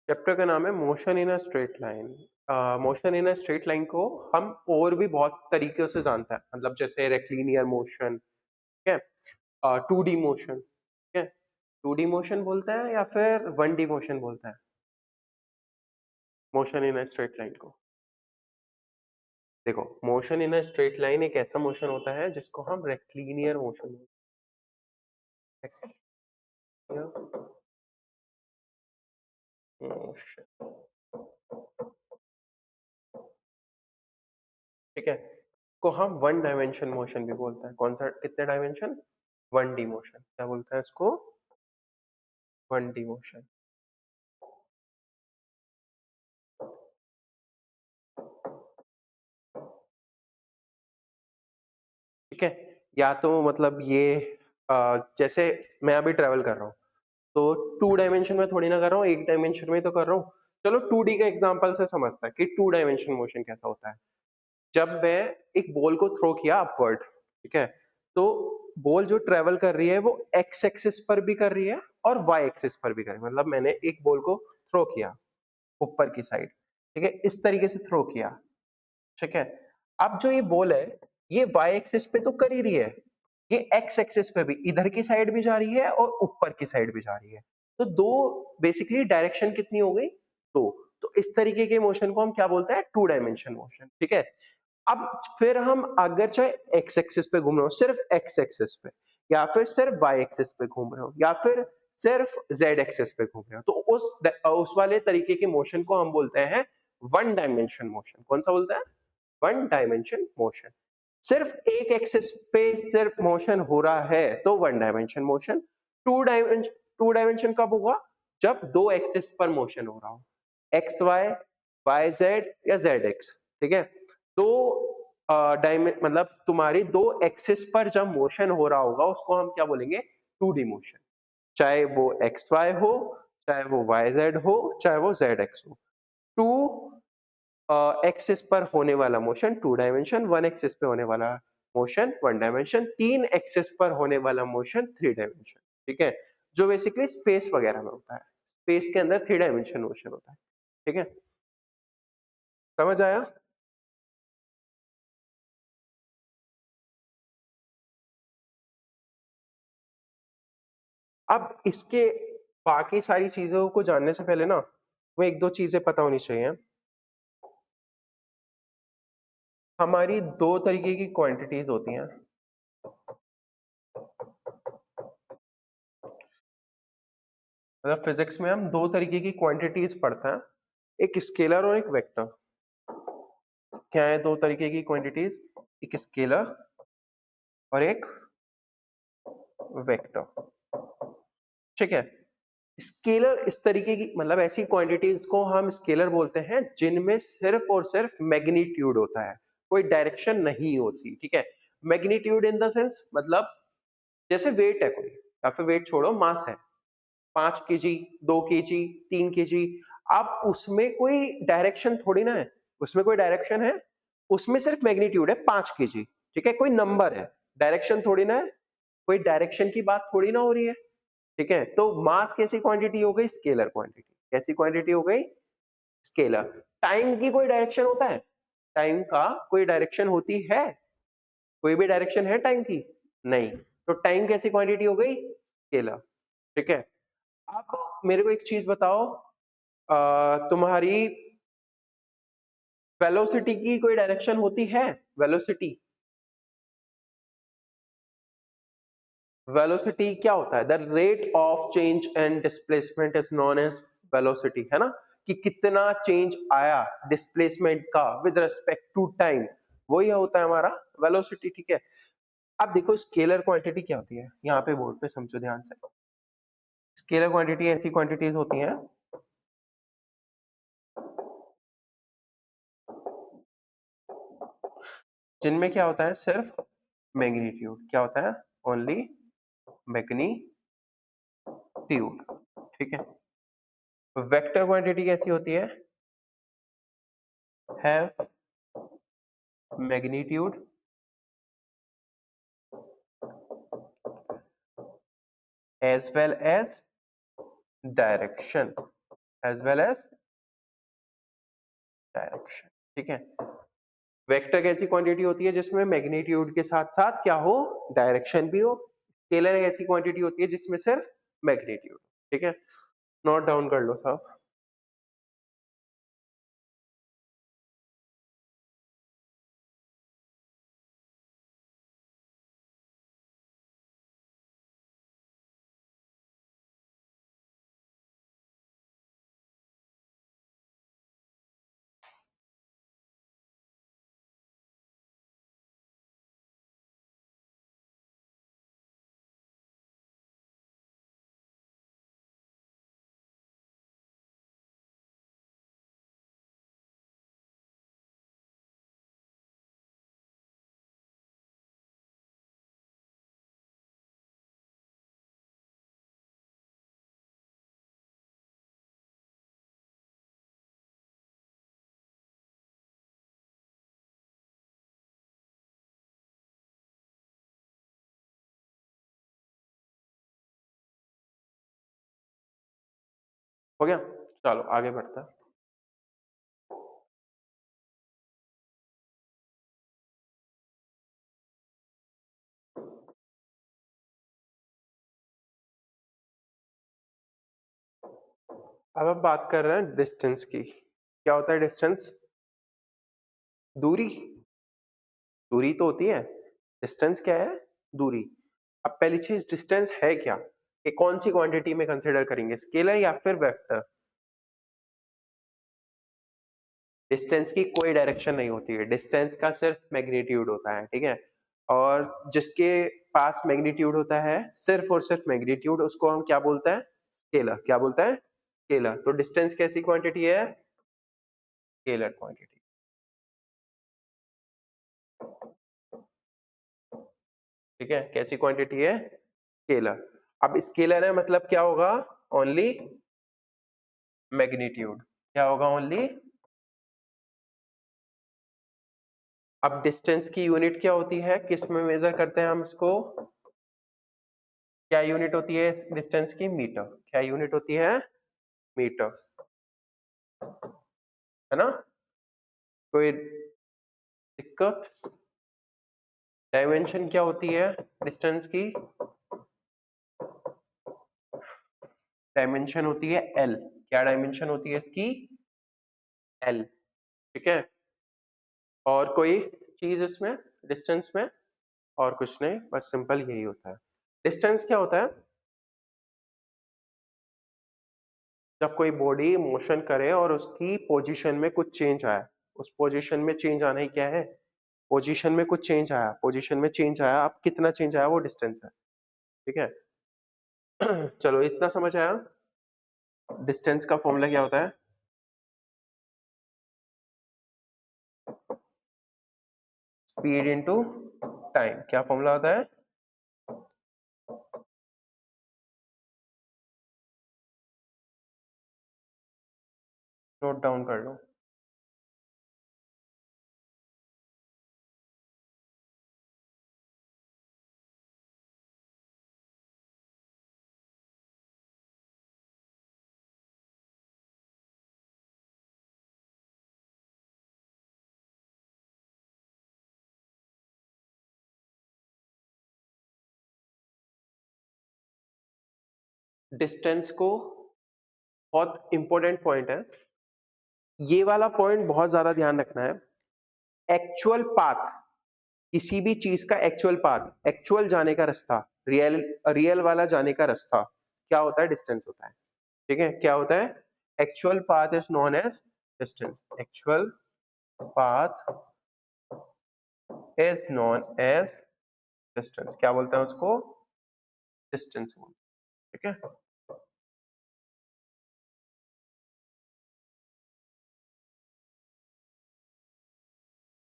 Chapter का नाम है motion in a straight line. Motion in a straight line को हम और भी बहुत तरीके से जानते हैं, मतलब जैसे रेक्लिनियर मोशन, ठीक है, 2D मोशन, ठीक है। 2D मोशन बोलते हैं या फिर 1D मोशन बोलते हैं motion in a straight line को। देखो, motion in a straight line एक ऐसा मोशन होता है जिसको हम रेक्लिनियर मोशन मोशन, ठीक है, को हम वन डायमेंशन मोशन भी बोलते हैं। कौन सा, कितने डायमेंशन? 1D motion. क्या बोलते हैं इसको? 1D motion. ठीक है। या तो मतलब ये जैसे मैं अभी ट्रेवल कर रहा हूँ, तो 2 डायमेंशन में थोड़ी ना कर रहा हूँ, एक डायमेंशन में तो कर रहा हूँ। चलो 2D का एग्जांपल से समझता है कि 2 डायमेंशन मोशन कैसा होता है। जब मैं एक बॉल को थ्रो किया अपवर्ड, ठीक है, तो बॉल जो ट्रेवल कर रही है वो एक्स एक्सिस पर भी कर रही है और वाई एक्सिस पर भी कर रही है। मतलब मैंने एक बॉल को थ्रो किया ऊपर की साइड, ठीक है, इस तरीके से थ्रो किया, ठीक है। अब जो ये बॉल है, ये वाई एक्सिस पे तो कर ही रही है, ये एक्स एक्सिस पे भी इधर की साइड भी जा रही है और ऊपर की साइड भी जा रही है। तो दो, बेसिकली डायरेक्शन कितनी हो गई? दो। तो इस तरीके के मोशन को हम क्या बोलते हैं? 2 डायमेंशन मोशन, ठीक है। अब फिर हम अगर चाहे एक्स एक्सिस पे घूम रहे हो, सिर्फ एक्स एक्सिस पे, या फिर सिर्फ वाई एक्सिस पे घूम रहे हो, या फिर सिर्फ जेड एक्सिस पे घूम रहे हो, तो उस वाले तरीके के मोशन को हम बोलते हैं 1 डायमेंशन मोशन। कौन सा बोलते हैं? 1 डायमेंशन मोशन। सिर्फ एक एक्सिस पे सिर्फ मोशन हो रहा है तो 1 डायमेंशन मोशन। टू डायमेंशन कब होगा? जब दो एक्सिस पर मोशन हो रहा हो, एक्स वाई, वाई जेड या जेड एक्स, ठीक है। तो मतलब तुम्हारी दो एक्सिस पर जब मोशन हो रहा होगा उसको हम क्या बोलेंगे? 2D motion. चाहे वो एक्स वाई हो, चाहे वो वाई जेड हो, चाहे वो जेड एक्स हो। टू एक्सिस पर होने वाला मोशन 2 डायमेंशन, 1 एक्सिस पे होने वाला मोशन 1 डायमेंशन, 3 एक्सिस पर होने वाला मोशन 3 डायमेंशन, ठीक है। जो बेसिकली स्पेस वगैरह में होता है, स्पेस के अंदर 3 डायमेंशन मोशन होता है, ठीक है। समझ आया? अब इसके बाकी सारी चीजों को जानने से पहले ना, वो एक दो चीजें पता होनी चाहिए। हमारी दो तरीके की क्वांटिटीज होती हैं। मतलब फिजिक्स में हम दो तरीके की क्वांटिटीज पढ़ते हैं, एक स्केलर और एक वेक्टर। क्या है दो तरीके की क्वांटिटीज? एक स्केलर और एक वेक्टर, ठीक है। स्केलर इस तरीके की, मतलब ऐसी क्वांटिटीज को हम स्केलर बोलते हैं जिनमें सिर्फ और सिर्फ मैग्नीट्यूड होता है, कोई डायरेक्शन नहीं होती, ठीक है। मैग्नीट्यूड इन द सेंस, मतलब जैसे वेट है कोई, या फिर वेट छोड़ो, मास है 5 kg, 2 kg, 3 kg। अब उसमें कोई डायरेक्शन थोड़ी ना है, उसमें कोई डायरेक्शन है? उसमें सिर्फ मैग्नीट्यूड है 5 kg, ठीक है, कोई नंबर है, डायरेक्शन थोड़ी ना है, कोई डायरेक्शन की बात थोड़ी ना हो रही है, ठीक है। तो मास कैसी क्वांटिटी हो गई? Scalar quantity. कैसी क्वांटिटी हो गई? स्केलर। टाइम की कोई डायरेक्शन होता है? टाइम का कोई डायरेक्शन होती है? कोई भी डायरेक्शन है टाइम की? नहीं। तो टाइम कैसी क्वांटिटी हो गई? स्केलर, ठीक है। अब मेरे को एक चीज बताओ, तुम्हारी वेलोसिटी की कोई डायरेक्शन होती है? वेलोसिटी, वेलोसिटी क्या होता है? The rate of change and displacement is known as velocity, है ना। कि कितना चेंज आया डिस्प्लेसमेंट का विद रिस्पेक्ट टू टाइम, वही होता है हमारा वेलोसिटी, ठीक है। अब देखो स्केलर क्वांटिटी क्या होती है, यहाँ पे बोर्ड पे समझो ध्यान से। स्केलर क्वांटिटी ऐसी क्वांटिटीज होती हैं जिनमें क्या होता है? सिर्फ मैग्नीट्यूड। क्या होता है? ओनली मैग्नीट्यूड, ठीक है। वेक्टर क्वांटिटी कैसी होती है? Have magnitude as well as direction, as well as direction. ठीक है, वेक्टर ऐसी क्वांटिटी होती है जिसमें मैग्नीट्यूड के साथ साथ क्या हो, डायरेक्शन भी हो। स्केलर ऐसी क्वांटिटी होती है जिसमें सिर्फ मैग्नीट्यूड। ठीक है, नोट डाउन कर लो साहब। हो गया, चलो आगे बढ़ते हैं। अब हम बात कर रहे हैं डिस्टेंस की। क्या होता है डिस्टेंस? दूरी। दूरी तो होती है, डिस्टेंस क्या है? दूरी। अब पहली चीज डिस्टेंस है क्या, ये कौन सी क्वांटिटी में कंसिडर करेंगे, स्केलर या फिर वेक्टर? डिस्टेंस की कोई डायरेक्शन नहीं होती है, डिस्टेंस का सिर्फ मैग्नीट्यूड होता है। ठीक है, और जिसके पास मैग्नीट्यूड होता है, सिर्फ और सिर्फ मैग्नीट्यूड, उसको हम क्या बोलते हैं? स्केलर। क्या बोलते हैं? स्केलर। तो डिस्टेंस कैसी क्वांटिटी है? Scalar quantity. ठीक है, कैसी क्वांटिटी है? स्केलर। अब स्केलर है मतलब क्या होगा? Only magnitude. क्या होगा? ओनली। अब डिस्टेंस की यूनिट क्या होती है, किस में मेजर करते हैं हम इसको? क्या यूनिट होती है डिस्टेंस की? मीटर। क्या यूनिट होती है? मीटर। है ना? कोई दिक्कत? डायमेंशन क्या होती है डिस्टेंस की? डायमेंशन होती है एल। क्या डायमेंशन होती है इसकी? एल। ठीक है, और कोई चीज इसमें डिस्टेंस में? और कुछ नहीं, बस सिंपल यही होता है। डिस्टेंस क्या होता है? जब कोई बॉडी मोशन करे और उसकी पोजीशन में कुछ चेंज आया, उस पोजीशन में चेंज आना ही क्या है? पोजीशन में कुछ चेंज आया, पोजीशन में चेंज आया, अब कितना चेंज आया वो डिस्टेंस है। ठीक है, चलो इतना समझ आया। डिस्टेंस का फॉर्मूला क्या होता है? Speed into time. क्या फॉर्मूला होता है? नोट डाउन कर लो। डिस्टेंस को, बहुत इंपॉर्टेंट पॉइंट है ये वाला, पॉइंट बहुत ज्यादा ध्यान रखना है। एक्चुअल पाथ, किसी भी चीज का एक्चुअल पाथ, एक्चुअल जाने का रास्ता, रियल रियल वाला जाने का रास्ता क्या होता है? डिस्टेंस होता है। ठीक है, क्या होता है? Actual path is known as distance. Actual path is known as distance. क्या बोलते हैं उसको? डिस्टेंस। ठीक है,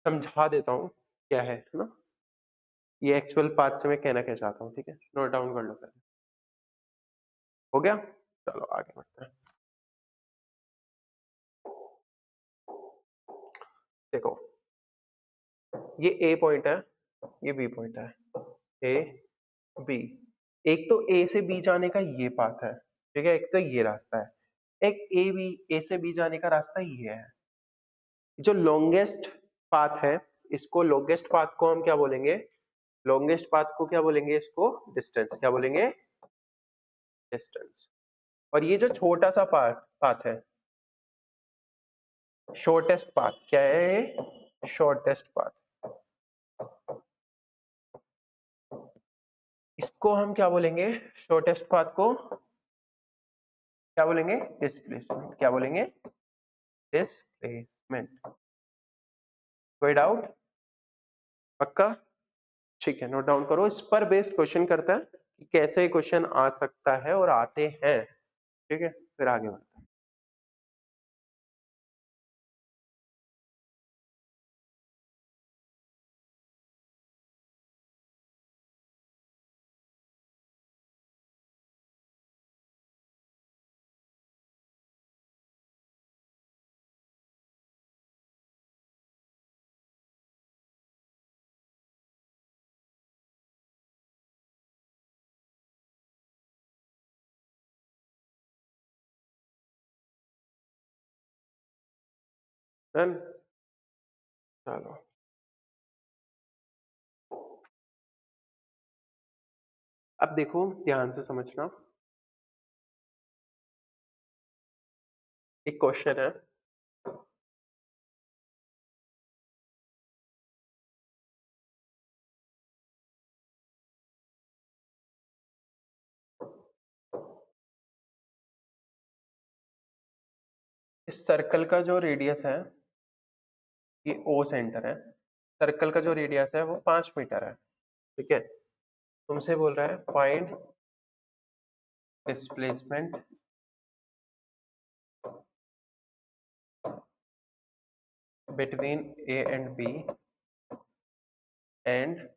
समझा देता हूँ क्या है ना। ये एक्चुअल पाथ से मैं कहना क्या चाहता हूँ। ठीक है, नोट डाउन कर लो पहले। हो गया, चलो आगे बढ़ते हैं। देखो, ये ए पॉइंट है, ये बी पॉइंट है। ए बी, एक तो ए से बी जाने का ये पाथ है। ठीक है, एक तो ये रास्ता है। एक ए से बी जाने का रास्ता ये है। जो लॉन्गेस्ट पाथ है, इसको लॉन्गेस्ट पाथ को हम क्या बोलेंगे? लॉन्गेस्ट पाथ को क्या बोलेंगे? इसको डिस्टेंस क्या बोलेंगे? डिस्टेंस। और ये जो छोटा सा पाथ पाथ है, शॉर्टेस्ट पाथ क्या है? Shortest path. इसको हम क्या बोलेंगे? शॉर्टेस्ट पाथ को क्या बोलेंगे? डिस्प्लेसमेंट। क्या बोलेंगे? डिस्प्लेसमेंट। कोई डाउट? पक्का? ठीक है, नोट डाउन करो। इस पर बेस्ड क्वेश्चन करता है कि कैसे क्वेश्चन आ सकता है और आते हैं। ठीक है, फिर आगे बढ़ते हैं। Done? चलो, अब देखो ध्यान से समझना। एक क्वेश्चन है, इस सर्कल का जो रेडियस है, ये ओ सेंटर है। सर्कल का जो रेडियस है वो 5 मीटर है। ठीक है, तुमसे बोल रहा है find displacement between A and B and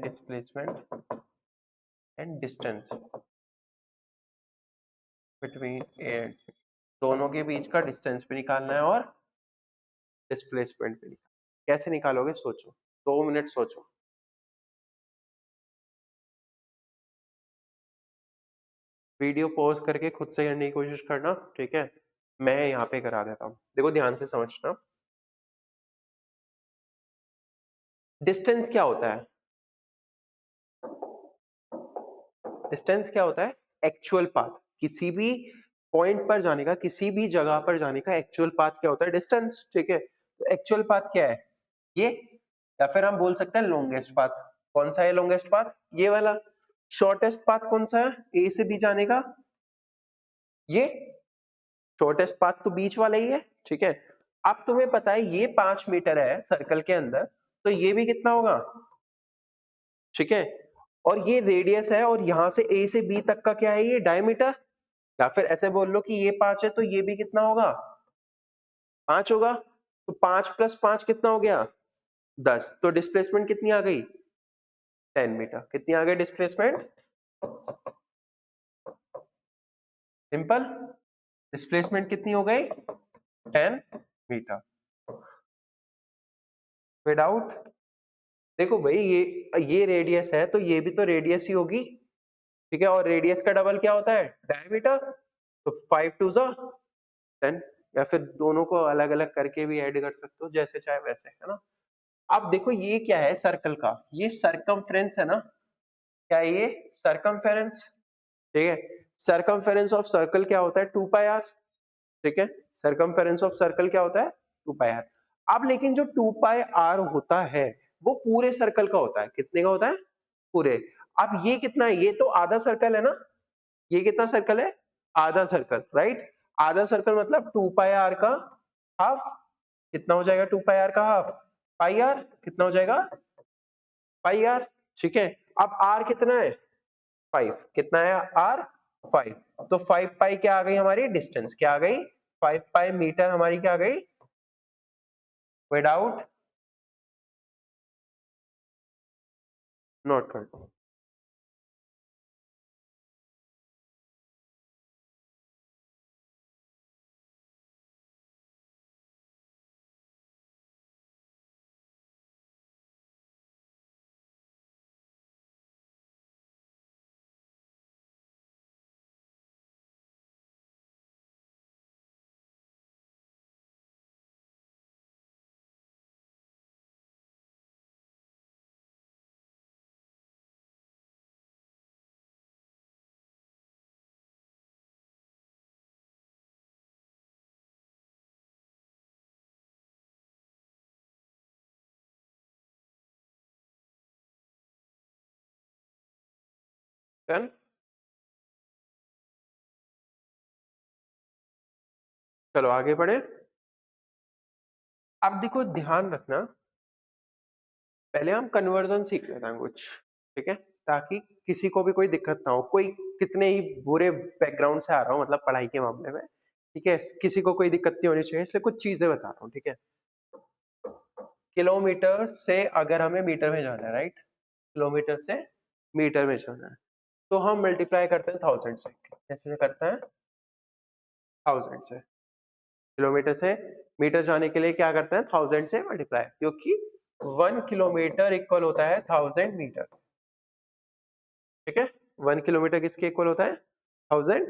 displacement and distance between A and, दोनों के बीच का डिस्टेंस भी निकालना है और डिस्प्लेसमेंट भी निकालना। कैसे निकालोगे? सोचो, 2 मिनट सोचो। वीडियो पॉज करके खुद से करने की कोशिश करना। ठीक है, मैं यहाँ पे करा देता हूँ। देखो ध्यान से समझना। डिस्टेंस क्या होता है? डिस्टेंस क्या होता है? Actual path. किसी भी पॉइंट पर जाने का, किसी भी जगह पर जाने का एक्चुअल पाथ क्या होता है? डिस्टेंस। ठीक है, तो एक्चुअल पाथ क्या है? ये, या फिर हम बोल सकते हैं लॉन्गेस्ट पाथ। कौन सा है लॉन्गेस्ट पाथ? ये वाला। शॉर्टेस्ट पाथ कौन सा है ए से बी जाने का? ये। शॉर्टेस्ट पाथ तो बीच वाला ही है। ठीक है, अब तुम्हें पता है ये 5 मीटर है सर्कल के अंदर, तो ये भी कितना होगा? ठीक है, और ये रेडियस है, और यहां से ए से बी तक का क्या है? ये डायमीटर। या फिर ऐसे बोल लो कि ये 5 है तो ये भी कितना होगा? 5 होगा। तो 5 + 5 कितना हो गया? 10। तो डिस्प्लेसमेंट कितनी आ गई? 10 मीटर। कितनी आ गई डिस्प्लेसमेंट? सिंपल। डिस्प्लेसमेंट कितनी हो गई? 10 मीटर। विदाउट, देखो भाई ये रेडियस है तो ये भी तो रेडियस ही होगी। ठीक है, और रेडियस का डबल क्या होता है? डायमीटर। तो 5 × 2 = 10, या फिर दोनों को अलग अलग करके भी ऐड कर सकते हो, जैसे चाहे वैसे, है ना। अब देखो ये क्या है सर्कल का? ये सरकमफ्रेंस है ना। क्या है ये? सरकमफेरेंस। ठीक है, सरकमफेरेंस ऑफ सर्कल क्या होता है? 2πr। ठीक है, सरकमफेरेंस ऑफ सर्कल क्या होता है? 2πr। अब लेकिन जो 2πr होता है वो पूरे सर्कल का होता है। कितने का होता है? पूरे। अब ये कितना है? ये तो आधा सर्कल है ना। ये कितना सर्कल है? आधा सर्कल, राइट। आधा सर्कल मतलब 2πr का हाफ। कितना हो जाएगा 2πr का हाफ? Pi are. कितना हो जाएगा? पाई आर। ठीक है, अब आर कितना है? 5। कितना है आर? 5। तो 5π क्या आ गई हमारी? डिस्टेंस क्या आ गई? 5π मीटर हमारी क्या आ गई? विदाउट, नोट कर। डन। चलो आगे बढ़े। अब देखो ध्यान रखना, पहले हम कन्वर्जन सीख लेते हैं कुछ, ठीक है, ताकि किसी को भी कोई दिक्कत ना हो, कोई कितने ही बुरे बैकग्राउंड से आ रहा हो, मतलब पढ़ाई के मामले में, ठीक है, किसी को कोई दिक्कत नहीं होनी चाहिए, इसलिए कुछ चीजें बता रहा हूँ, ठीक है। किलोमीटर से अगर हमें मीटर में जाना है, राइट, किलोमीटर से मीटर में जाना है, तो हम मल्टीप्लाई करते हैं 1000 से। कैसे करते हैं? 1000 से। किलोमीटर से मीटर जाने के लिए क्या करते हैं? 1000 से मल्टीप्लाई, क्योंकि 1 किलोमीटर इक्वल होता है 1000 मीटर, ठीक है। 1 किलोमीटर किसके इक्वल होता है? 1000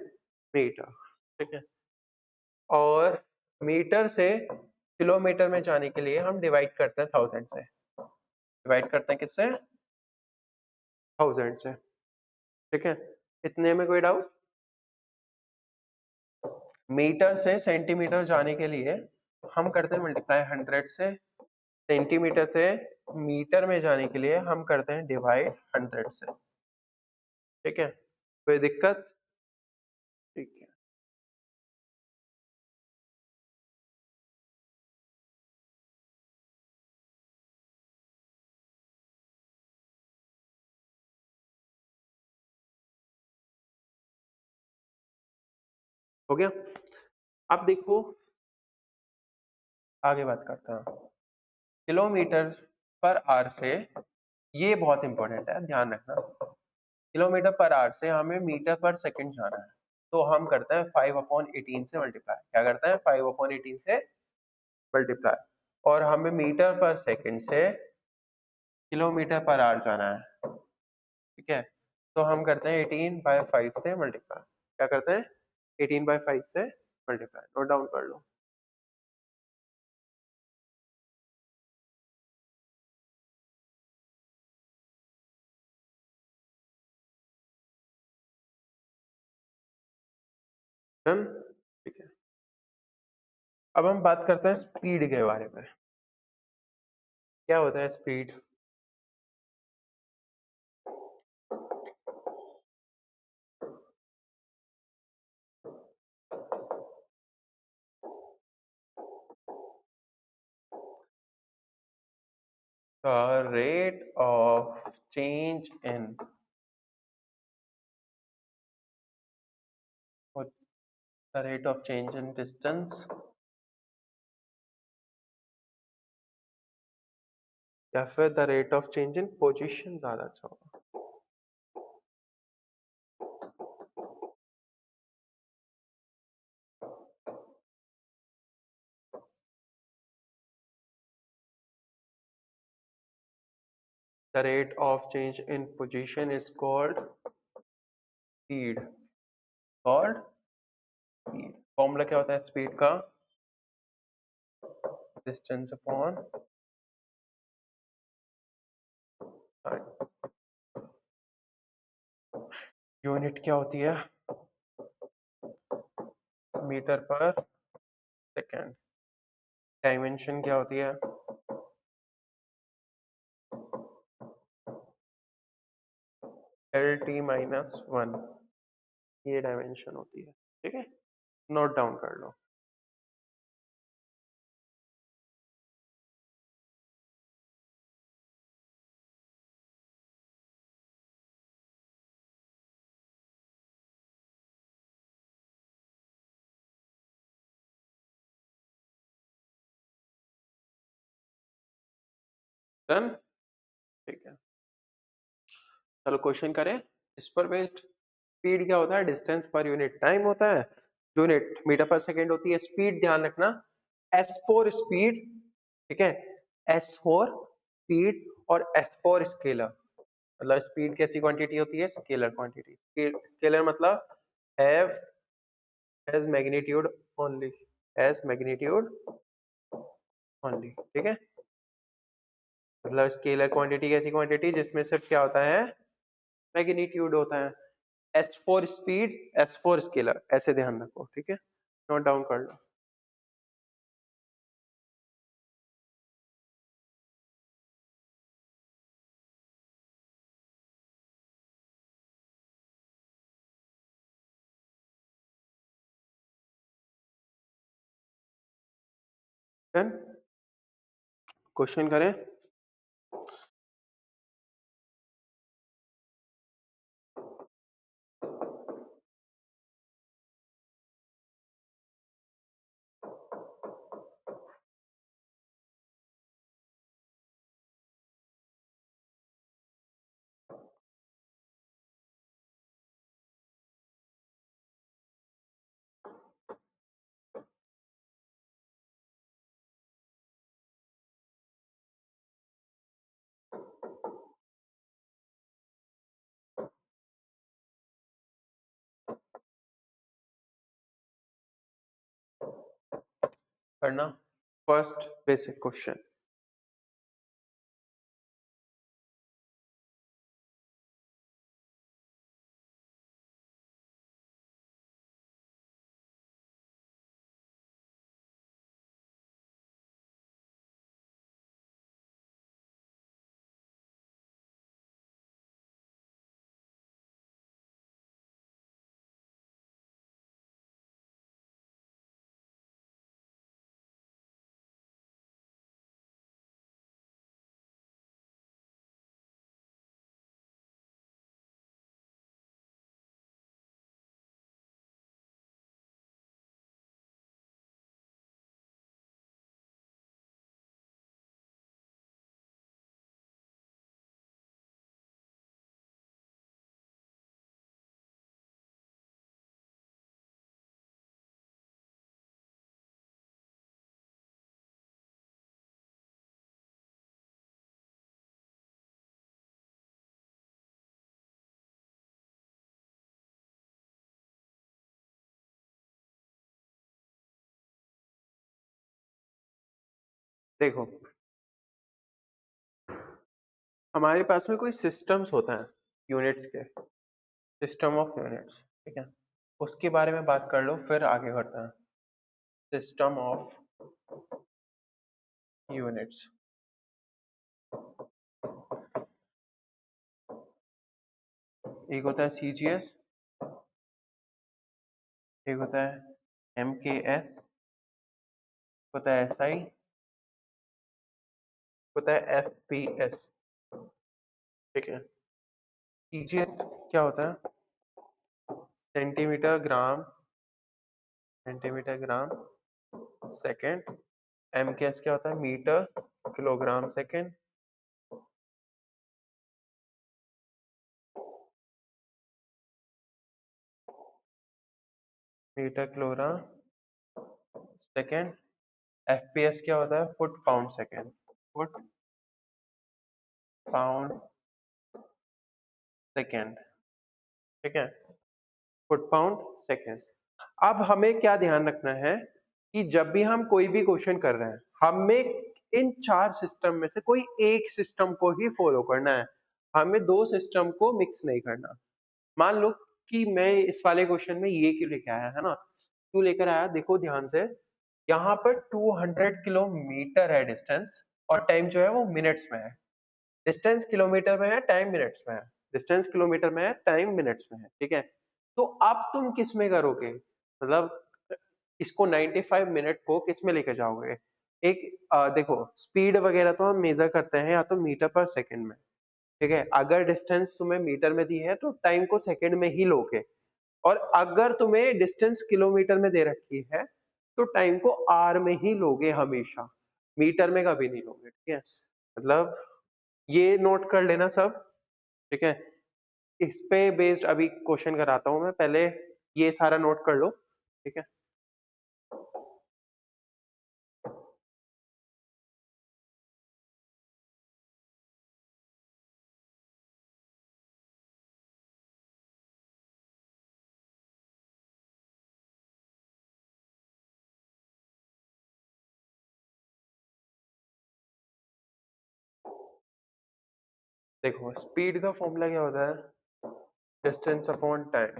मीटर, ठीक है। और मीटर से किलोमीटर में जाने के लिए हम डिवाइड करते हैं 1000 से। डिवाइड करते हैं किससे? 1000 से, ठीक है। इतने में कोई डाउट? मीटर से सेंटीमीटर जाने के लिए हम करते हैं मल्टीप्लाई 100 से। सेंटीमीटर से मीटर में जाने के लिए हम करते हैं डिवाइड 100 से, ठीक है। कोई दिक्कत? ठीक है। हो गया। अब देखो, आगे बात करते हैं किलोमीटर पर आवर से। ये बहुत इंपॉर्टेंट है, ध्यान रखना। किलोमीटर पर आवर से हमें मीटर पर सेकंड जाना है, तो हम करते हैं 5/18 से मल्टीप्लाई। क्या करते हैं? 5/18 से मल्टीप्लाई। और हमें मीटर पर सेकंड से किलोमीटर पर आवर जाना है, ठीक है, तो हम करते हैं 18/5 से मल्टीप्लाई। क्या करते हैं? 18/5 से मल्टीप्लाई। नोट डाउन कर लो। डन, ठीक है। अब हम बात करते हैं स्पीड के बारे में। क्या होता है speed? The rate of change in, what, the rate of change in distance, या फिर the rate of change in position ज्यादा अच्छा होगा? The rate of change in position is called speed, called speed। Formula क्या होता है speed का? Distance upon time. Unit क्या होती है? मीटर पर सेकेंड। डायमेंशन क्या होती है? LT-1, ये डायमेंशन होती है, ठीक है। नोट डाउन कर लो। डन, ठीक है। चलो क्वेश्चन करें इस पर बेस्ड। स्पीड क्या होता है? डिस्टेंस पर यूनिट टाइम होता है। यूनिट मीटर पर सेकेंड होती है। स्पीड ध्यान रखना, एस फोर स्पीड, ठीक है, एस फोर स्पीड और एस फोर स्केलर। मतलब स्पीड कैसी क्वांटिटी होती है? Scalar quantity. स्केलर मतलब have as magnitude only, as magnitude only, ठीक है। मतलब स्केलर क्वांटिटी कैसी क्वांटिटी जिसमें सिर्फ क्या होता है? मैग्नीट्यूड होता है। S for speed, S for scalar, ऐसे ध्यान रखो, ठीक है। नोट डाउन कर लो। डन, क्वेश्चन करें। करना फर्स्ट बेसिक क्वेश्चन। देखो, हमारे पास में कोई सिस्टम्स होता है यूनिट्स के, सिस्टम ऑफ यूनिट्स, ठीक है, उसके बारे में बात कर लो फिर आगे बढ़ते हैं। सिस्टम ऑफ यूनिट्स, एक होता है सीजीएस, एक होता है एमकेएस, होता है एसआई, होता है एफपीएस, ठीक है। सीजीएस क्या होता है? Centimetre gram, centimetre gram second. MKS क्या होता है? Metre kilogram second. Metre kilogram second. FPS क्या होता है? Foot pound second, foot pound second, ठीक है, फुट पाउंड सेकेंड। अब हमें क्या ध्यान रखना है कि जब भी हम कोई भी क्वेश्चन कर रहे हैं, हमें इन चार सिस्टम में से कोई एक सिस्टम को ही फॉलो करना है, हमें दो सिस्टम को मिक्स नहीं करना। मान लो कि मैं इस वाले क्वेश्चन में ये क्यों लेके आया है ना, क्यों लेकर आया, देखो ध्यान से। यहाँ पर 200 किलोमीटर है डिस्टेंस, और टाइम जो है वो मिनट्स में है। डिस्टेंस किलोमीटर में है, टाइम मिनट्स में है। डिस्टेंस किलोमीटर में है, टाइम मिनट्स में है, ठीक है। तो अब तुम किस में करोगे, मतलब इसको 95 मिनट को किस में लेके जाओगे? एक देखो, स्पीड वगैरह तो हम मेजर करते हैं या तो मीटर पर सेकंड में, ठीक है। अगर डिस्टेंस तुम्हें मीटर में दी है तो टाइम को सेकंड में ही लोगे, और अगर तुम्हें डिस्टेंस किलोमीटर में दे रखी है तो टाइम को आर में ही लोगे हमेशा, मीटर में कभी नहीं लोगे, ठीक है। मतलब ये नोट कर लेना सब, ठीक है। इस पे बेस्ड अभी क्वेश्चन कराता हूं मैं, पहले ये सारा नोट कर लो, ठीक है। देखो, स्पीड का फॉर्मूला क्या होता है? Distance upon time.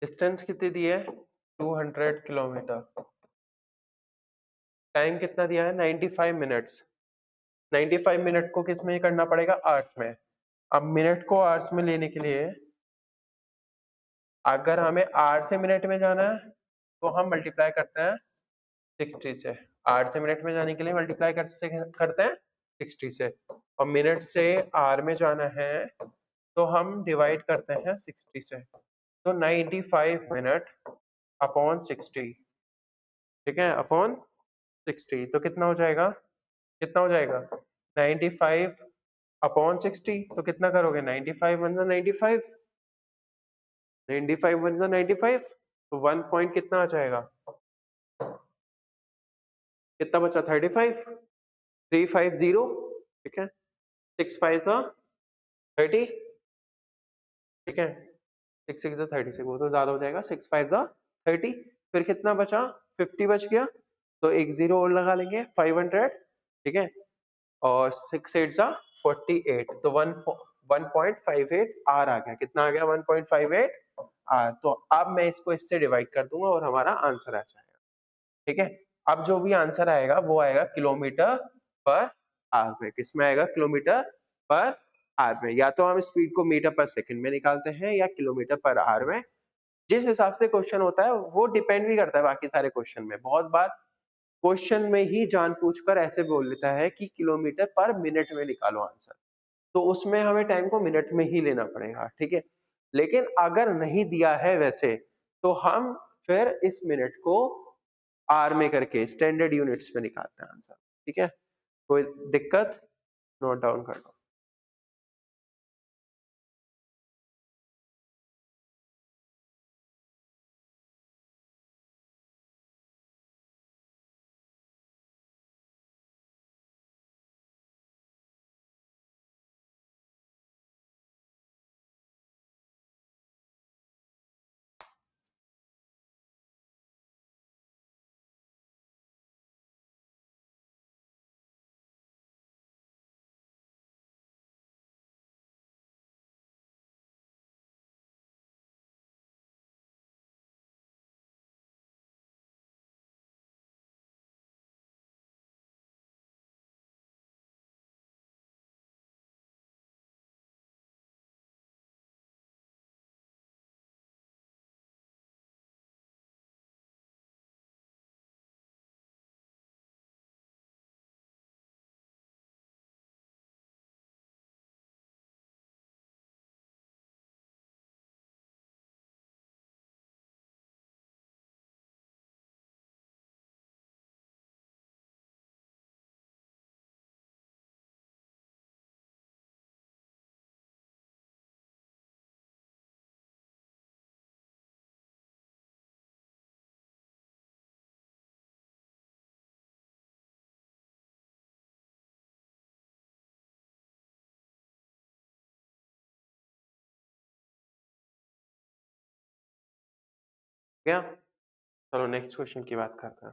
डिस्टेंस कितनी दी है? 200 किलोमीटर। टाइम कितना दिया है? 95 मिनट्स। 95 मिनट को किस में करना पड़ेगा? आवर्स में। अब मिनट को आवर्स में लेने के लिए अगर हमें आर से मिनट में जाना है तो हम मल्टीप्लाई करते हैं 60 से। आर से मिनट में जाने के लिए मल्टीप्लाई करते हैं 60 से, और मिनट से आर में जाना है तो हम डिवाइड करते हैं 60 से। तो 95 मिनट अपॉन 60, ठीक है, अपॉन 60 तो कितना हो जाएगा, कितना हो जाएगा 95 अपॉन 60, तो कितना करोगे 95 वन 95, 95 वन 95, तो 1 पॉइंट कितना आ जाएगा, कितना बचा 35, 350, ठीक है, 6 5 30, ठीक है, 6 6 36, वो तो ज्यादा हो जाएगा, 6 5 30, फिर कितना बचा 50 बच गया, तो एक जीरो और लगा लेंगे 500, ठीक है, और 6 8 48, तो 1.58 आर आ गया, कितना आ गया 1.58 आर। तो अब मैं इसको इससे डिवाइड कर दूंगा और हमारा आंसर आ जाएगा, ठीक है। अब जो भी आंसर आएगा वो आएगा किलोमीटर पर आवर में, किसमें आएगा किलोमीटर पर आवर में, या तो हम स्पीड को मीटर पर सेकंड में निकालते हैं या किलोमीटर पर आवर में, जिस हिसाब से क्वेश्चन होता है वो डिपेंड भी करता है बाकी सारे क्वेश्चन में। बहुत बार क्वेश्चन में ही जानबूझकर ऐसे बोल लेता है कि किलोमीटर पर मिनट में निकालो आंसर, तो उसमें हमें टाइम को मिनट में ही लेना पड़ेगा, ठीक है। लेकिन अगर नहीं दिया है वैसे, तो हम फिर इस मिनट को आर में करके स्टैंडर्ड यूनिट्स में निकालते हैं आंसर, ठीक है। कोई दिक्कत, नोट डाउन कर लो। क्या, चलो नेक्स्ट क्वेश्चन की बात करते हैं।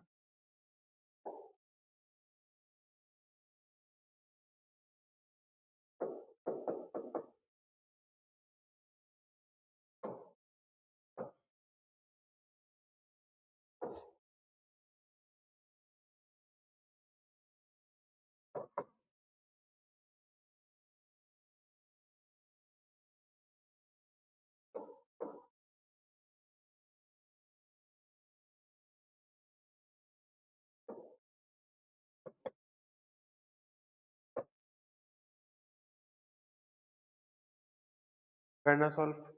करना सॉल्व।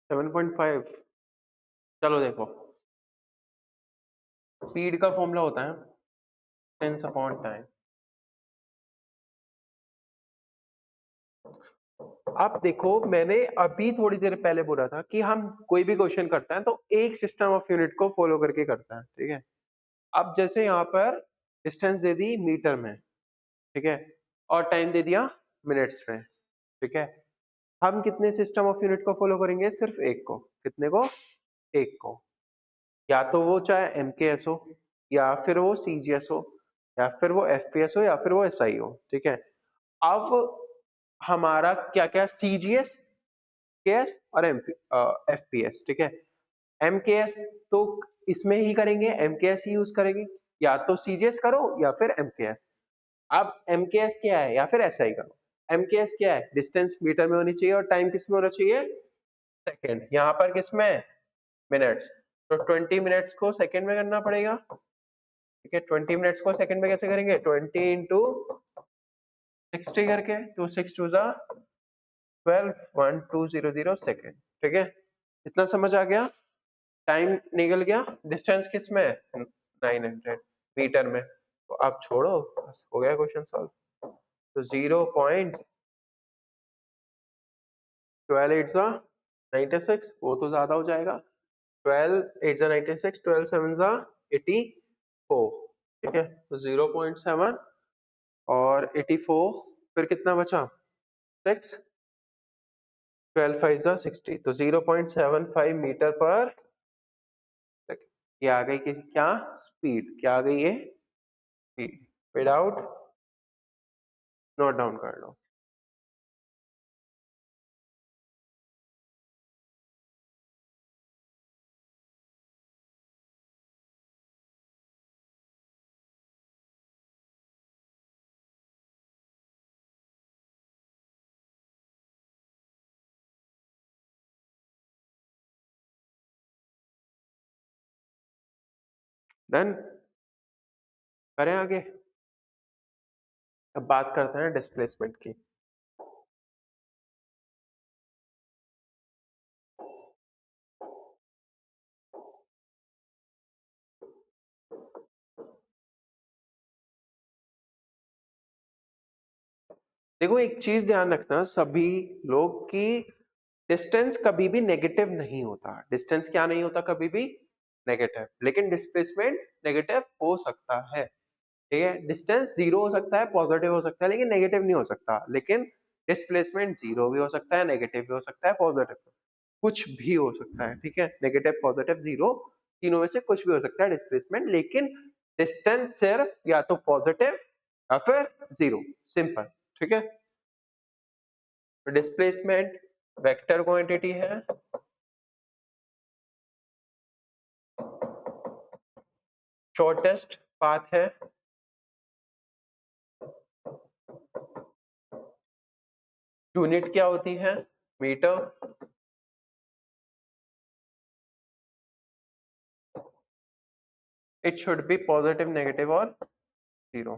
7.5। चलो देखो, स्पीड का फॉर्मूला होता है डिस्टेंस अपॉन टाइम। आप देखो, मैंने अभी थोड़ी देर पहले बोला था कि हम कोई भी क्वेश्चन करते हैं तो एक सिस्टम ऑफ यूनिट को फॉलो करके करते हैं, ठीक है। अब जैसे यहाँ पर डिस्टेंस दे दी मीटर में, ठीक है, और टाइम दे दिया मिनट्स में, ठीक है। हम कितने सिस्टम ऑफ यूनिट को फॉलो करेंगे? सिर्फ एक को। कितने को? एक को। या तो वो चाहे एमकेएस हो, या फिर वो सीजीएस हो, या फिर वो एफपीएस हो, या फिर वो एसआई हो, ठीक है। अब हमारा क्या क्या, सीजीएस, केएस और एफपीएस, ठीक है। एमकेएस तो इसमें ही करेंगे, एमकेएस ही यूज करेंगे, या तो सीजीएस करो या फिर एमकेएस। अब एमकेएस क्या है या फिर एसआई करो। एमकेएस क्या है? डिस्टेंस मीटर में होनी चाहिए और टाइम किस में होना चाहिए? सेकंड। यहाँ पर किस में? मिनट्स। तो 20 मिनट्स को सेकंड में करना पड़ेगा, ठीक है। 20 मिनट्स को सेकंड में कैसे करेंगे? 20 इंटू 60 करके, तो 6 टू जा 12, 1200 सेकेंड, ठीक है। इतना समझ आ गया? टाइम निकल गया, डिस्टेंस किस में है? 900 मीटर में। तो आप छोड़ो, बस हो गया क्वेश्चन सॉल्व। तो 0.12 वो तो ज्यादा हो जाएगा। 12 12 7 84, ठीक है। तो 0.7 और 84, फिर कितना बचा? 6, 12 5 60, तो 0.75 मीटर पर सेकंड। ये आ गई क्या? स्पीड। क्या आ गई ये? स्पीड। विदाउट, नोट डाउन कर लो। डन। करें आगे? अब बात करते हैं डिस्प्लेसमेंट की। देखो, एक चीज ध्यान रखना सभी लोग की, डिस्टेंस कभी भी नेगेटिव नहीं होता। डिस्टेंस क्या नहीं होता? कभी भी नेगेटिव। लेकिन डिस्प्लेसमेंट नेगेटिव हो सकता है, ठीक है। डिस्टेंस जीरो हो सकता है, पॉजिटिव हो सकता है, लेकिन नेगेटिव नहीं हो सकता। लेकिन डिस्प्लेसमेंट जीरो भी हो सकता है, नेगेटिव भी हो सकता है, पॉजिटिव, कुछ भी हो सकता है, ठीक है। नेगेटिव, पॉजिटिव, जीरो, तीनों में से कुछ भी हो सकता है डिस्प्लेसमेंट। लेकिन डिस्टेंस सिर्फ या तो पॉजिटिव या फिर जीरो, सिंपल, ठीक है। डिस्प्लेसमेंट वेक्टर क्वांटिटी है, शॉर्टेस्ट पाथ है, यूनिट क्या होती है? Metre. It should be positive, negative और जीरो।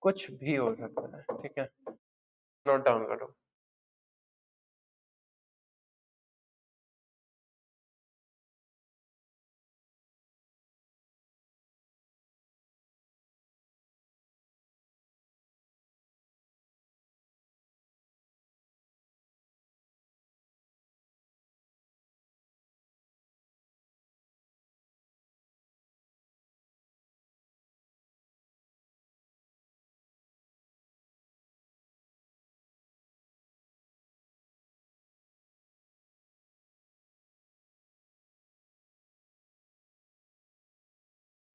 कुछ भी हो सकता है, ठीक है। नोट डाउन करो।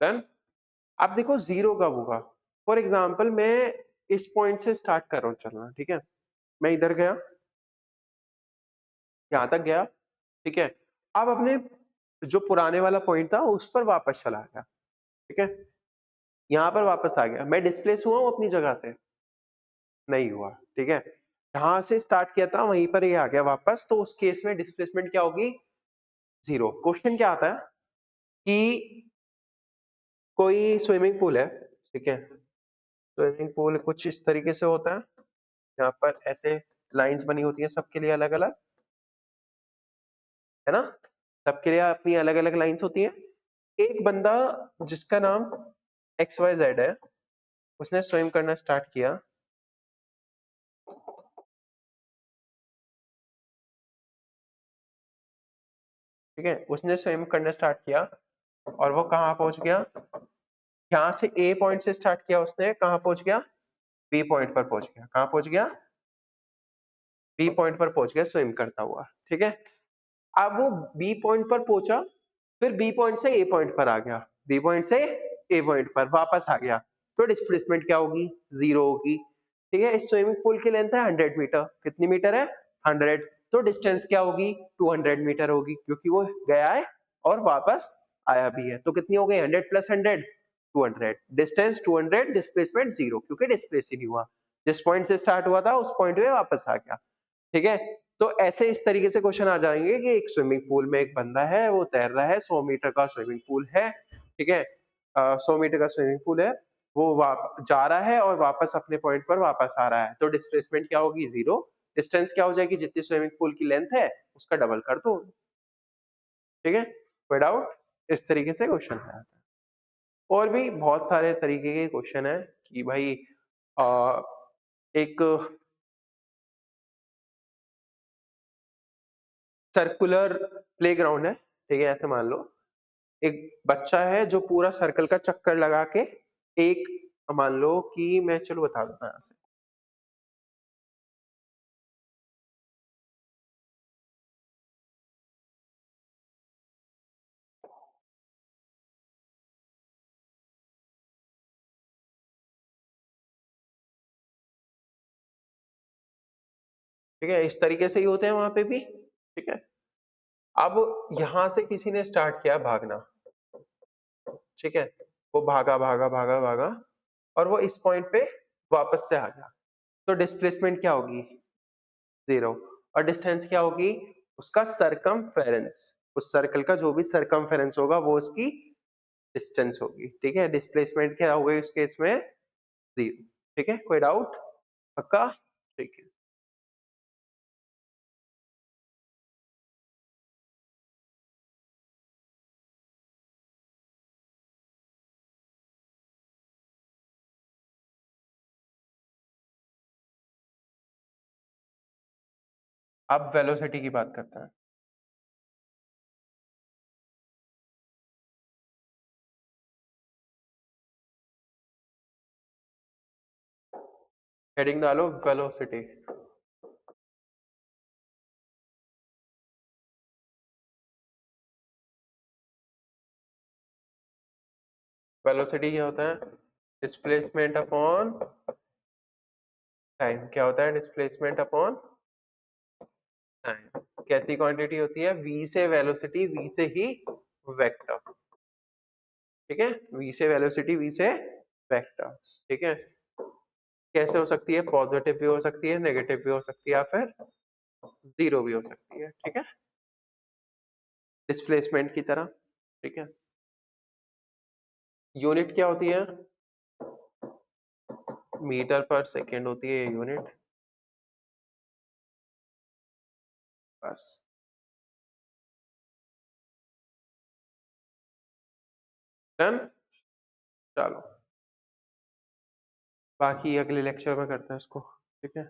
डन। अब देखो जीरो कब होगा। फॉर एग्जाम्पल, मैं इस पॉइंट से स्टार्ट कर रहा हूँ चलना, ठीक है। मैं इधर गया, यहां तक गया, ठीक है। अब अपने जो पुराने वाला पॉइंट था उस पर वापस चला गया, ठीक है। यहाँ पर वापस आ गया, मैं डिस्प्लेस हुआ हूँ अपनी जगह से? नहीं हुआ, ठीक है। जहां से स्टार्ट किया था वहीं पर ये आ गया वापस, तो उस केस में डिस्प्लेसमेंट क्या होगी? जीरो। क्वेश्चन क्या आता है कि कोई स्विमिंग पूल है, ठीक है? स्विमिंग पूल कुछ इस तरीके से होता है, यहाँ पर ऐसे लाइन्स बनी होती हैं सबके लिए अलग-अलग, है ना? सबके लिए अपनी अलग-अलग लाइन्स होती हैं। एक बंदा जिसका नाम XYZ है, उसने स्विम करना स्टार्ट किया। ठीक है? उसने स्विम करना स्टार्ट किया और वो कहाँ पहुँच गया? यहाँ से A पॉइंट से स्टार्ट किया उसने, कहाँ पहुँच गया? B पॉइंट पर पहुँच गया। कहाँ पहुँच गया? B पॉइंट पर पहुँच गया स्विम करता हुआ, ठीक है? अब वो B पॉइंट पर पहुँचा, फिर B पॉइंट से A पॉइंट पर आ गया, B पॉइंट से A पॉइंट पर वापस आ गया, तो डिस्प्लेसमेंट क्या होगी? 0 होगी, ठीक है? इस स्विमिंग पूल की लेंथ है 100 मीटर, कितनी मीटर है? 100, तो डिस्टेंस क्या होगी? 200 मीटर होगी, क्योंकि वो गया है और वापस आया भी है, तो कितनी हो गई? 100 प्लस 100, 200, डिस्टेंस 200, डिस्प्लेसमेंट 0, क्योंकि डिस्प्लेस ही नहीं हुआ, जिस पॉइंट से स्टार्ट हुआ था उस पॉइंट पे वापस आ गया, ठीक है? तो ऐसे इस तरीके से क्वेश्चन आ जाएंगे कि एक स्विमिंग पूल में एक बंदा है, वो तैर रहा है, 100 मीटर का स्विमिंग पूल है, ठीक है? 100 मीटर का स्विमिंग पूल है, वो जा रहा है और वापस अपने पॉइंट पर वापस आ रहा है, तो डिस्प्लेसमेंट क्या होगी? 0, डिस्टेंस क्या हो जाएगी? जितनी स्विमिंग पूल की लेंथ है उसका डबल कर दो, ठीक है? कोई डाउट? इस तरीके से क्वेश्चन है। और भी बहुत सारे तरीके के क्वेश्चन है कि भाई अ, एक सर्कुलर प्लेग्राउंड है, ठीक है? ऐसे मान लो एक बच्चा है जो पूरा सर्कल का चक्कर लगा के एक, मान लो कि मैं चलो बता देता हूँ यहाँ से, ठीक है? इस तरीके से ही होते हैं वहां पे भी, ठीक है? अब यहाँ से किसी ने स्टार्ट किया भागना, ठीक है? वो भागा भागा भागा भागा और वो इस पॉइंट पे वापस से आ गया, तो डिस्प्लेसमेंट क्या होगी? 0, और डिस्टेंस क्या होगी? उसका सरकमफेरेंस, उस सर्कल का जो भी सरकमफेरेंस होगा वो उसकी डिस्टेंस होगी, ठीक है? डिस्प्लेसमेंट क्या हो गई उस केस में? 0, ठीक है? कोई डाउट? पक्का? ठीक है। अब वेलोसिटी की बात करते हैं। हेडिंग डालो वेलोसिटी। वेलोसिटी क्या होता है? Displacement upon time. क्या होता है? Displacement upon time. कैसी क्वांटिटी होती है? v से वेलोसिटी, v से ही वेक्टर, ठीक है? v से वेलोसिटी, v से वेक्टर, ठीक है? कैसे हो सकती है? पॉजिटिव भी हो सकती है, नेगेटिव भी हो सकती है, या फिर 0 भी हो सकती है, ठीक है? डिस्प्लेसमेंट की तरह, ठीक है? यूनिट क्या होती है? मीटर पर सेकेंड होती है यूनिट, बस। डन। चलो, बाकी अगले लेक्चर में करते हैं इसको, ठीक है?